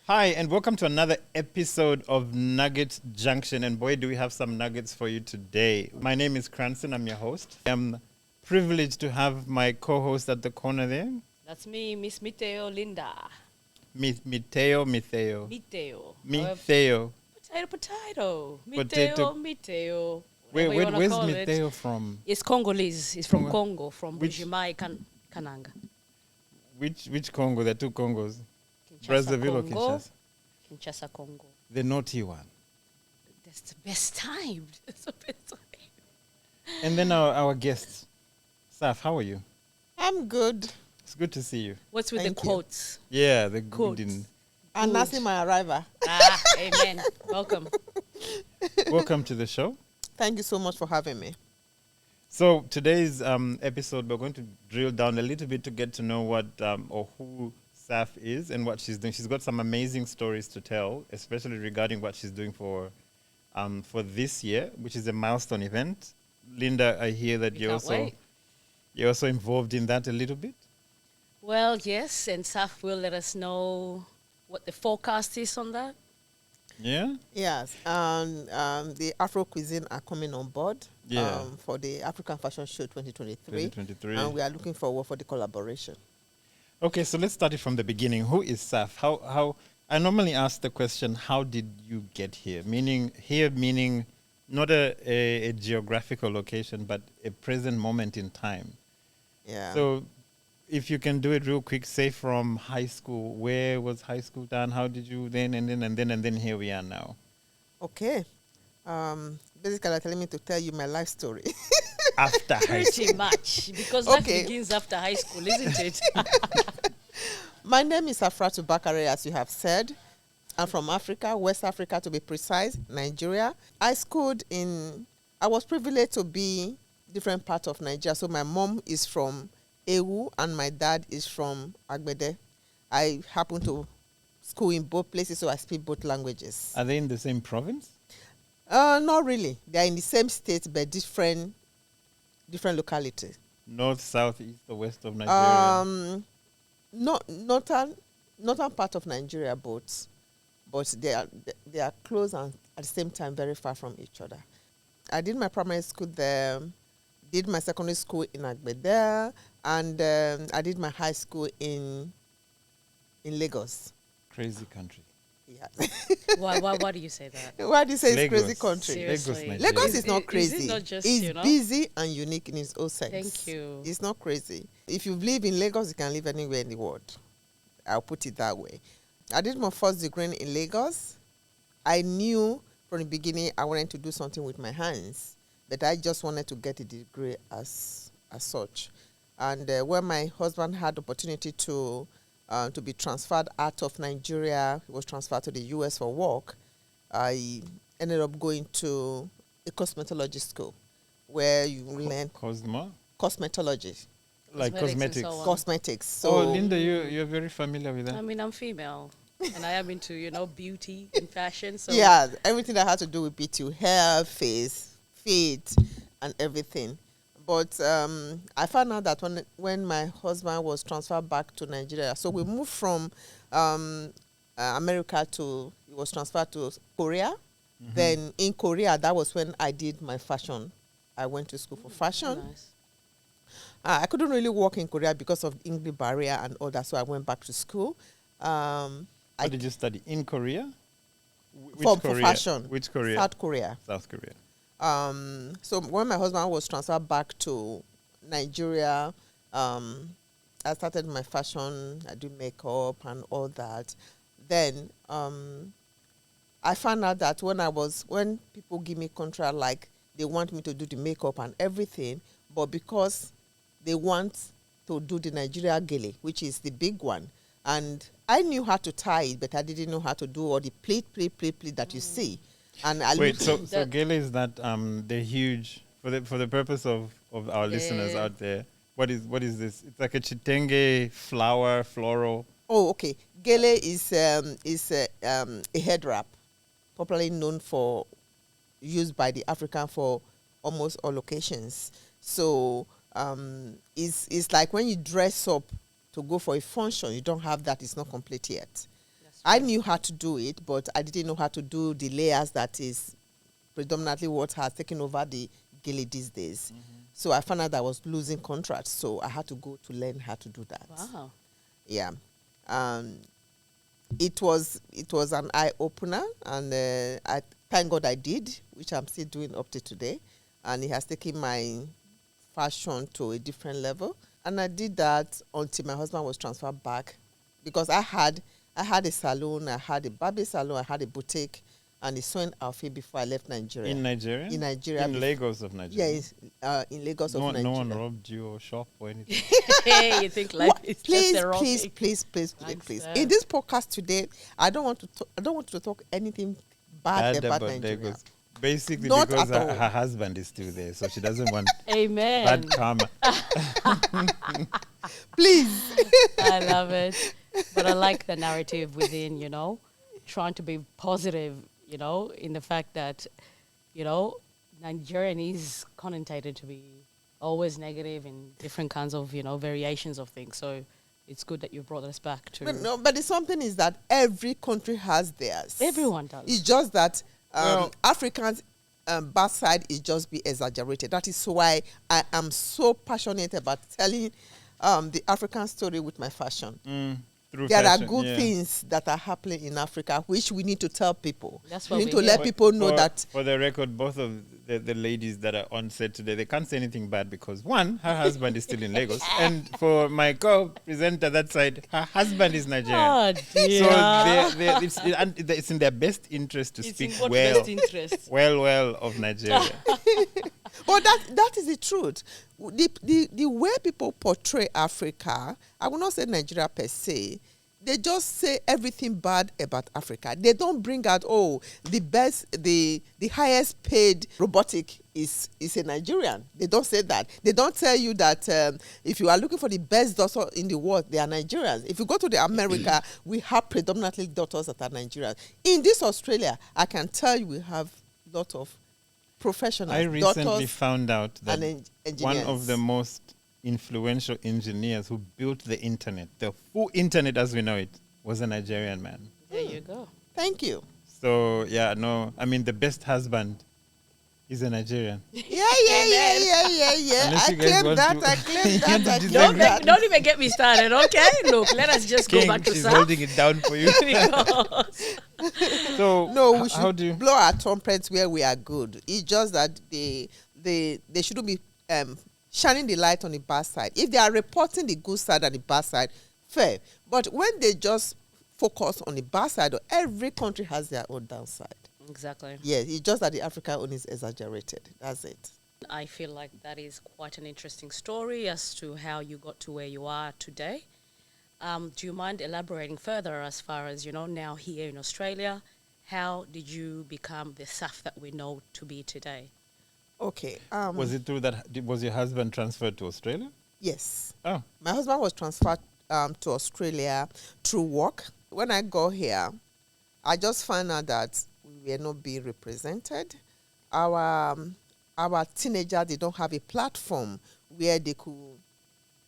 Hi, and welcome to another episode of Nugget Junction. And boy, do we have some nuggets for you today. My name is Cranston. I'm your host. I'm privileged to have my co-host at the corner there, That's me, Miss Miteo Linda. Miteo. Miteo. Miteo. Potato. Potato. Miteo. Where's Miteo from? It's Congolese. It's from Congo, from Which- Bujimai, Kananga. Which Congo? There are two Congos. Kinshasa, Brazzaville or Congo. Kinshasa? Kinshasa, Congo. The naughty one. That's the best time. That's the best time. And then our guest, Saf, how are you? I'm good. It's good to see you. What's with Thank the you. quotes? Yeah, the Quotes. good. Announcing my arrival. Amen. Welcome. Welcome to the show. Thank you so much for having me. So today's episode, we're going to drill down a little bit to get to know what or who Saf is and what she's doing. She's got some amazing stories to tell, especially regarding what she's doing for this year, which is a milestone event. Linda, I hear that We can't wait. you're also involved in that a little bit. Well, yes, and Saf will let us know what the forecast is on that. Yeah. Yes, the Afro Cuisine are coming on board Yeah. for the African Fashion Show 2023. 2023. And we are looking forward for the collaboration. Okay, so let's start it from the beginning. Who is Saf? How I normally ask the question, how did you get here? Meaning not a geographical location, but a present moment in time. Yeah. So if you can do it real quick, say from high school, where was high school done? How did you then and then here we are now. Okay. Basically, they're telling me to tell you my life story. After high school. Pretty much. Because life Okay. begins after high school, isn't it? My name is Safuratu Bakare, as you have said. I'm from Africa, West Africa to be precise, Nigeria. I was privileged to be different parts of Nigeria. So my mom is from Ewu and my dad is from Agbede. I happen to school in both places, so I speak both languages. Are they in the same province? Not really. They are in the same state, but different locality. North, south, east, or west of Nigeria? Northern part of Nigeria, but they are close and at the same time very far from each other. I did my primary school there, did my secondary school in Agbede, and I did my high school in Lagos. Crazy country. Yeah. Why do you say that? Why do you say it's Lagos. crazy country? Seriously. Lagos, Lagos Nigeria. is not Is crazy. it not just, it's busy and unique in its own sense. Thank you. It's not crazy. If you live in Lagos, you can live anywhere in the world. I'll put it that way. I did my first degree in Lagos. I knew from the beginning I wanted to do something with my hands, but I just wanted to get a degree as such. And when my husband had the opportunity to be transferred out of Nigeria, he was transferred to the US for work, I ended up going to a cosmetology school where you learn Cosmo? cosmetology, Like Cosmetics and cosmetics. so on. cosmetics. So Oh, Linda, you're very familiar with that. I mean, I'm female, and I am into, beauty and fashion. So yeah, everything that had to do with beauty, hair, face, feet, and everything. But I found out that when my husband was transferred back to Nigeria, so we moved from America he was transferred to Korea. Mm-hmm. Then in Korea, that was when I did my fashion. I went to school for fashion. nice. I couldn't really work in Korea because of the English barrier and all that, so I went back to school. What did you study? In Korea? For fashion. Which Korea? South Korea. South Korea. So when my husband was transferred back to Nigeria, I started my fashion. I do makeup and all that. Then I found out that when people give me contract, like they want me to do the makeup and everything, but because they want to do the Nigeria gele, which is the big one, and I knew how to tie it, but I didn't know how to do all the pleat that you see. And I Wait, looked- so gele is that the huge for the purpose of our listeners Yeah. out there. What is this? It's like a chitenge floral. Oh, okay. Gele is a head wrap, popularly known for used by the African for almost all occasions. So it's like when you dress up to go for a function, you don't have that; it's not complete yet. I knew how to do it, but I didn't know how to do the layers that is predominantly what has taken over the gilly these days. So I found out that I was losing contracts, so I had to go to learn how to do that. Wow. Yeah. It was an eye opener, and I thank God I did, which I'm still doing up to today, and it has taken my fashion to a different level. And I did that until my husband was transferred back, because I had a salon, I had a barber salon, I had a boutique, and a sewing outfit before I left Nigeria. In Nigeria? In Nigeria. In Lagos of Nigeria? Yeah, in Lagos of Nigeria. No one robbed you or shop or anything? Hey, you think life is Please, just a wrong please, thing? please, Thanks, please. sir. In this podcast today, I don't want to talk anything bad about Nigeria. Lagos. Basically, Not because at all. her husband is still there, so she doesn't want Amen. bad karma. Please. I love it. But I like the narrative within, trying to be positive, in the fact that, Nigerian is connotated to be always negative in different kinds of, variations of things. So it's good that you brought us back to... But the something is that every country has theirs. Everyone does. It's just that Well- Africans' bad side is just be exaggerated. That is why I am so passionate about telling the African story with my fashion. Through There fashion, are good yeah. things that are happening in Africa, which we need to tell people. That's We what need we to let hear. people know for, that. For the record, both of the ladies that are on set today, they can't say anything bad because, one, her husband is still in Lagos. And for my co-presenter that side, her husband is Nigerian. Oh, dear. So it's in their best interest to It's speak in what well, best interest? well of Nigeria. But that is the truth. The way people portray Africa, I will not say Nigeria per se, they just say everything bad about Africa. They don't bring out, the best, the highest paid robotic is a Nigerian. They don't say that. They don't tell you that if you are looking for the best doctor in the world, they are Nigerians. If you go to the America, we have predominantly doctors that are Nigerians. In this Australia, I can tell you we have a lot of professionals. I recently doctors found out that and one engineers. of the most influential engineers who built the internet, the full internet as we know it, was a Nigerian man. There you go. Thank you. So, the best husband is a Nigerian. Yeah. Unless I you guys claim want that. to- I claim that. I Don't claim that. Don't even get me started, okay? Look, let us just go King, back to she's South. holding it down for you. Because So, No, we how should do you... blow our trumpets where we are good. It's just that they shouldn't be shining the light on the bad side. If they are reporting the good side and the bad side, fair. But when they just focus on the bad side, every country has their own downside. Exactly. Yeah, it's just that the African one is exaggerated. That's it. I feel like that is quite an interesting story as to how you got to where you are today. Do you mind elaborating further as far as, now here in Australia, how did you become the Saf that we know to be today? Okay. Was it through that... Was your husband transferred to Australia? Yes. Oh. My husband was transferred to Australia through work. When I got here, I just found out that we were not being represented. Our teenagers, they don't have a platform where they could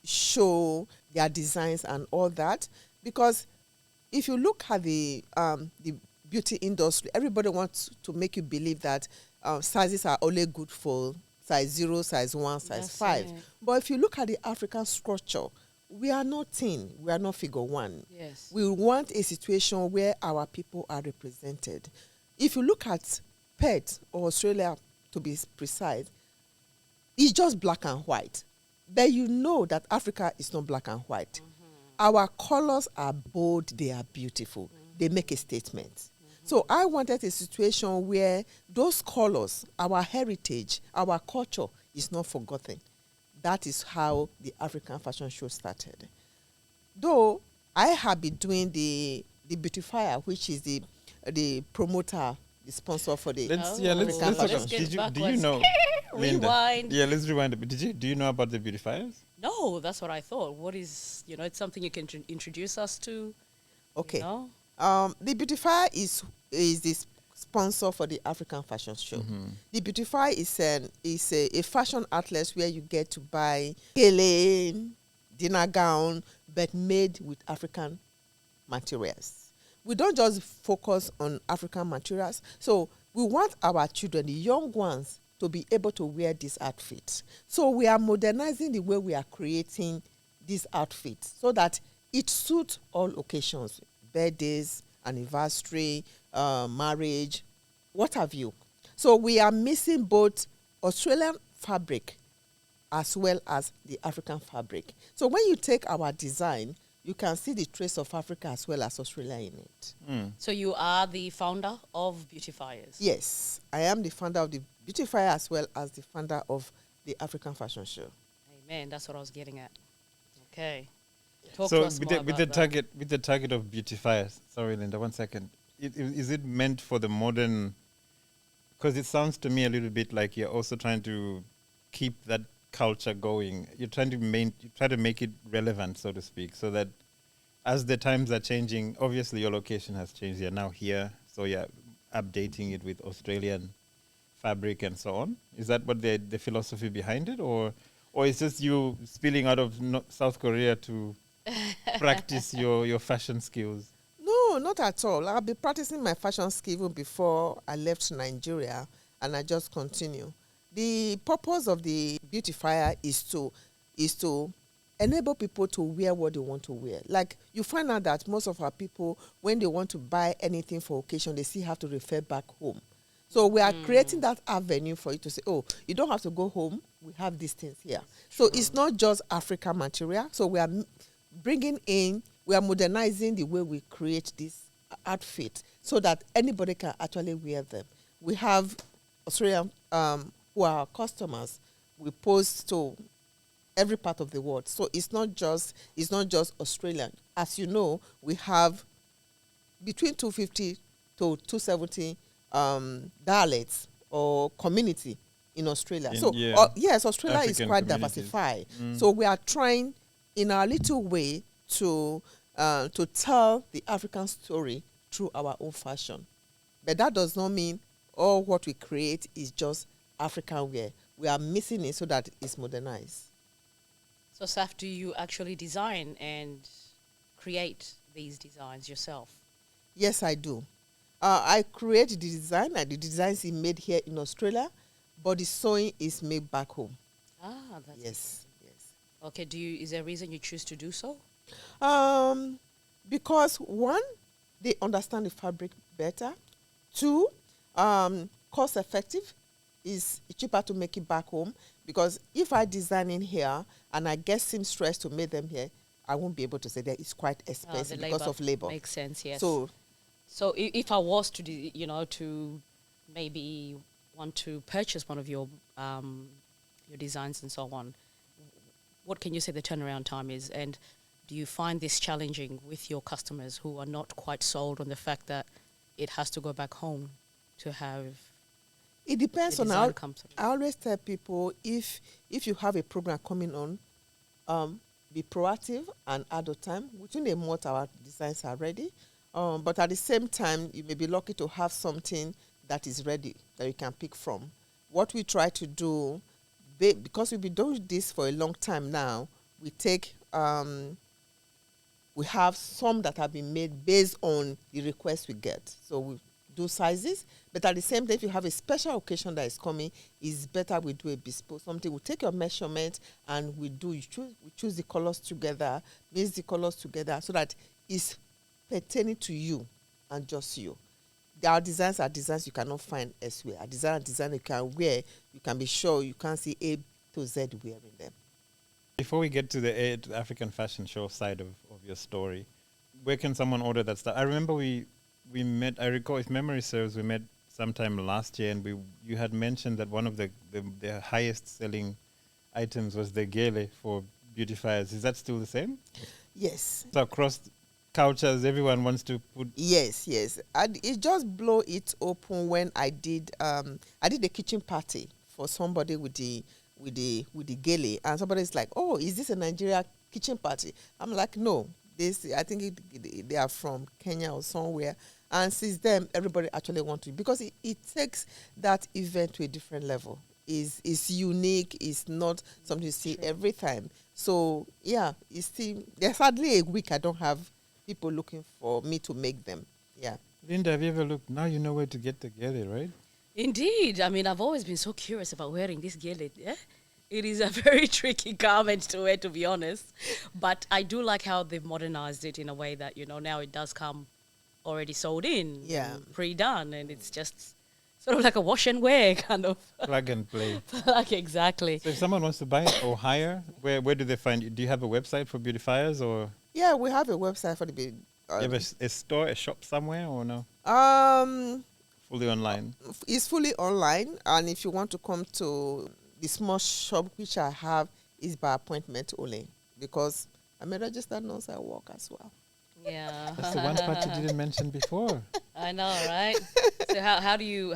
show their designs and all that. Because if you look at the beauty industry, everybody wants to make you believe that sizes are only good for size 0, size 1, size That's 5. it. But if you look at the African structure, we are not thin. We are not figure 1. Yes. We want a situation where our people are represented. If you look at PET or Australia, to be precise, it's just black and white. But you know that Africa is not black and white. Our colors are bold. They are beautiful. They make a statement. So I wanted a situation where those colors, our heritage, our culture is not forgotten. That is how the African fashion show started. Though I have been doing the beautifier, which is the promoter, the sponsor for the Let's African fashion. Let's get do you backwards. know... Linda? Rewind. Yeah, let's rewind a bit. Do you know about the beautifiers? No, that's what I thought. What is, it's something you can introduce us to. Okay. You know? The beautifier is the sponsor for the African fashion show. The beautifier is a fashion outlet where you get to buy gele, dinner gown, but made with African materials. we don't just focus on African materials. So we want our children, the young ones, to be able to wear this outfit. So we are modernizing the way we are creating these outfits so that it suits all occasions, birthdays, anniversary, marriage, what have you. So we are missing both Australian fabric as well as the African fabric. So when you take our design, you can see the trace of Africa as well as Australia in it. So you are the founder of Beautifiers? Yes, I am the founder of the Beautifier as well as the founder of the African Fashion Show. Amen. That's what I was getting at. Okay. Talk to So us with more the, with about the that. target of beautifiers. Sorry, Linda, 1 second. Is it meant for the modern? Because it sounds to me a little bit like you're also trying to keep that culture going. You're trying to make it relevant, so to speak, so that as the times are changing, obviously your location has changed. You're now here, so you're updating it with Australian fabric and so on. Is that what the philosophy behind it, or is just you spilling out of South Korea to practice your fashion skills? No, not at all. I've been practicing my fashion skill even before I left Nigeria, and I just continue. The purpose of the beautifier is to enable people to wear what they want to wear. Like, you find out that most of our people, when they want to buy anything for occasion, they still have to refer back home. So we are creating that avenue for you to say, oh, you don't have to go home. We have these things here. So it's not just African material. So we are we are modernizing the way we create this outfit so that anybody can actually wear them. We have Australian, who are our customers. We post to every part of the world. So it's not just Australian. As you know, we have between 250 to 270 dialects or community in Australia. Yes, Australia African is quite communities. diversified. So we are trying in our little way to tell the African story through our own fashion. But that does not mean all what we create is just African wear. We are missing it so that it's modernized. So, Saf, do you actually design and create these designs yourself? Yes, I do. I create the design, and the designs is made here in Australia, but the sewing is made back home. Ah, that's Yes. okay. Is there a reason you choose to do so? Because one, they understand the fabric better. Two, cost effective. Is cheaper to make it back home, because if I design in here and I get seamstress to make them here, I won't be able to say that it's quite expensive because of labor. Makes sense, yes. So if I was to, to maybe want to purchase one of your designs and so on, what can you say the turnaround time is? And do you find this challenging with your customers who are not quite sold on the fact that it has to go back home to have? It depends the on design how. come through? I always tell people, if you have a program coming on, be proactive and add the time. Within a month, our designs are ready. But at the same time, you may be lucky to have something that is ready that you can pick from. What we try to do, because we've been doing this for a long time now, we take we have some that have been made based on the requests we get. So we do sizes, but at the same time, if you have a special occasion that is coming, it's better we do a bespoke something. We take your measurement and we choose the colors together, mix the colors together so that it's pertaining to you and just you. Our designs are designs you cannot find elsewhere. A design you can wear, you can be sure you can't see A to Z wearing them. Before we get to the African fashion show side of your story, where can someone order that stuff? I remember we met, I recall, if memory serves, we met sometime last year, and you had mentioned that one of the highest selling items was the gele for beautifiers. Is that still the same? Yes. So across cultures, everyone wants to put... Yes. And it just blow it open when I did a kitchen party for somebody with the gele, and somebody's like, oh, is this a Nigeria kitchen party? I'm like, no, I think they are from Kenya or somewhere. And since then, everybody actually wants to, because it takes that event to a different level. It's unique. It's not something you see every time. So yeah, there's hardly a week I don't have people looking for me to make them. Yeah. Linda, have you ever looked? Now you know where to get the gele, right? Indeed. I mean, I've always been so curious about wearing this gele. Yeah? It is a very tricky garment to wear, to be honest. But I do like how they've modernized it in a way that, now it does come already sold in, Yeah. and pre-done, and it's just sort of like a wash and wear kind of. Plug and play. Like, exactly. So if someone wants to buy it or hire, where do they find you? Do you have a website for beautifiers, or Yeah, we have a website for the big. you have a store, a shop somewhere, or no? Fully online. It's fully online, and if you want to come to the small shop which I have, is by appointment only, because I'm a registered nurse at work as well. Yeah. That's the one part you didn't mention before. I know, right? So how do you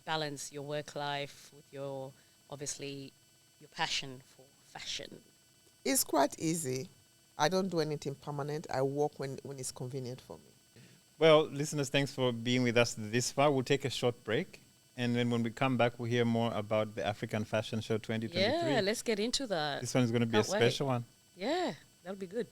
balance your work life with your obviously your passion for fashion? It's quite easy. I don't do anything permanent. I work when it's convenient for me. Well, listeners, thanks for being with us this far. We'll take a short break, and then when we come back, we'll hear more about the African Fashion Show 2023. Yeah, let's get into that. This one's going to be a Can't wait. special one. Yeah, that'll be good.